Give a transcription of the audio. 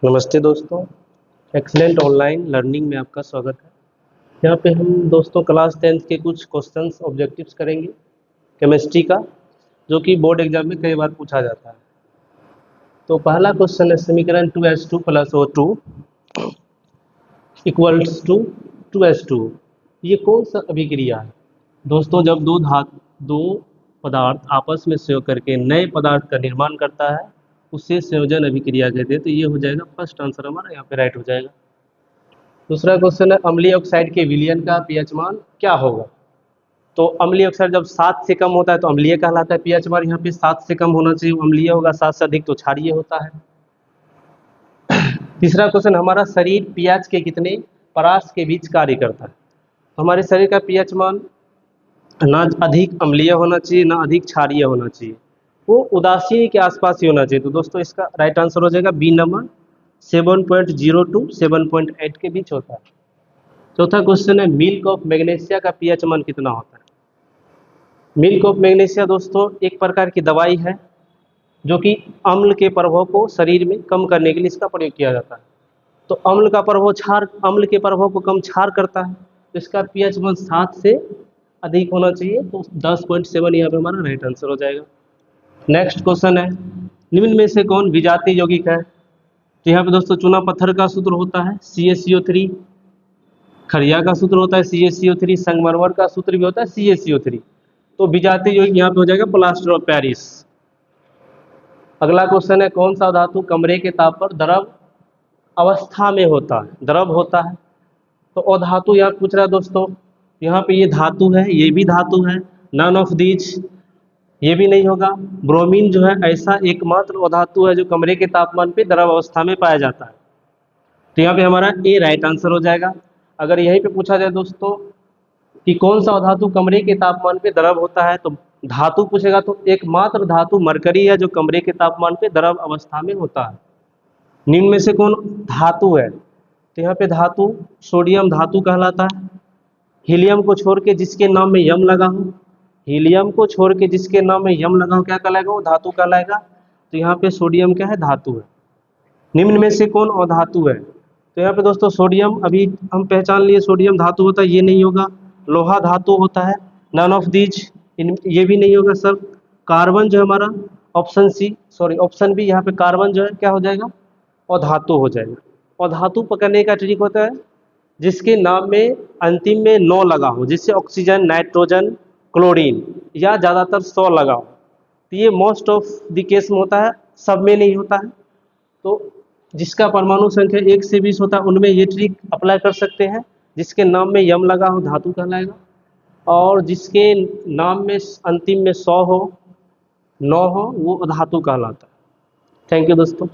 नमस्ते दोस्तों, excellent online learning में आपका स्वागत है। यहाँ पे हम दोस्तों क्लास 10th के कुछ क्वेश्चंस ऑब्जेक्टिव्स करेंगे केमिस्ट्री का, जो कि बोर्ड एग्जाम में कई बार पूछा जाता है। तो पहला क्वेश्चन है समीकरण 2H2 + O2 = 2H2। ये कौन सा अभिक्रिया है दोस्तों? जब दो पदार्थ आपस में संयोग करके नए पदार्थ का निर्माण करता है उसे संयोजन अभिक्रिया कहते हैं। तो ये हो जाएगा फर्स्ट आंसर, हमारा यहाँ पे राइट हो जाएगा। दूसरा क्वेश्चन है अम्लीय ऑक्साइड के विलयन का पीएच मान क्या होगा? तो अम्लीय ऑक्साइड जब 7 से कम होता है तो अम्लीय कहलाता है। पीएच मान यहाँ पे 7 से कम होना चाहिए, अम्लीय होगा। 7 से अधिक तो क्षारीय होता है। तीसरा क्वेश्चन, हमारा शरीर पीएच के कितने परास के बीच कार्य करता है? हमारे शरीर का पीएच मान ना अधिक अम्लीय होना चाहिए ना अधिक क्षारीय होना चाहिए, वो उदासीन के आसपास ही होना चाहिए। तो दोस्तों इसका राइट आंसर हो जाएगा बी नंबर, 7.0 to 7.8 के बीच होता है। चौथा क्वेश्चन है मिल्क ऑफ मैग्नीशिया का पीएच मान कितना होता है? मिल्क ऑफ मैग्नीशिया दोस्तों एक प्रकार की दवाई है जो कि अम्ल के प्रभाव को शरीर में कम करने के लिए इसका प्रयोग किया जाता है। तो अम्ल के प्रभाव को कम क्षार करता है, तो इसका पीएच मान 7 से अधिक होना चाहिए। तो 10.7 यहाँ पे हमारा राइट आंसर हो जाएगा। नेक्स्ट क्वेश्चन है निम्न में से कौन विजातीय यौगिक है? तो यहाँ पे दोस्तों चूना पत्थर का सूत्र होता है CaCO3, खड़िया का सूत्र होता है CaCO3, संगमरमर का सूत्र भी होता है CaCO3। तो विजातीय यौगिक यहाँ पे हो जाएगा प्लास्टर ऑफ पेरिस। अगला क्वेश्चन है कौन सा धातु कमरे के ताप पर द्रव अवस्था में होता है? द्रव होता है। तो अधातु यहाँ पूछ रहा है दोस्तों, यहाँ पे ये धातु है, ये भी धातु है, नन ऑफ दीज, ये भी नहीं होगा। ब्रोमीन जो है ऐसा एकमात्र अधातु है जो कमरे के तापमान पे द्रव अवस्था में पाया जाता है। तो यहाँ पे हमारा ए राइट आंसर हो जाएगा। अगर यहीं पे पूछा जाए दोस्तों कि कौन सा धातु कमरे के तापमान पे द्रव होता है, तो धातु पूछेगा तो एकमात्र धातु मरकरी है जो कमरे के तापमान पे द्रव अवस्था में होता है। निम्न में से कौन धातु है? तो यहाँ पे धातु सोडियम धातु कहलाता है। हीलियम को छोड़ के जिसके नाम में यम लगा हो, हीलियम को छोड़ के जिसके नाम में यम लगा हो क्या कहलाएगा? वो धातु कहलाएगा। तो यहाँ पे सोडियम क्या है? धातु है। निम्न में से कौन अधातु है? तो यहाँ पे दोस्तों सोडियम अभी हम पहचान लिए, सोडियम धातु होता है, ये नहीं होगा। लोहा धातु होता है, नन ऑफ दीज, ये भी नहीं होगा सर। कार्बन जो है हमारा ऑप्शन बी, यहाँ पे कार्बन जो है क्या हो जाएगा? अधातु हो जाएगा। अधातु पकड़ने का ट्रिक होता है जिसके नाम में अंतिम में 9 लगा हो, जिससे ऑक्सीजन, नाइट्रोजन, क्लोरीन या ज़्यादातर 100 लगा हो। तो ये मोस्ट ऑफ द केस में होता है, सब में नहीं होता है। तो जिसका परमाणु संख्या 1 से 20 होता है उनमें ये ट्रिक अप्लाई कर सकते हैं। जिसके नाम में यम लगा हो धातु कहलाएगा, और जिसके नाम में अंतिम में 100 हो, 9 हो, वो धातु कहलाता है। थैंक यू दोस्तों।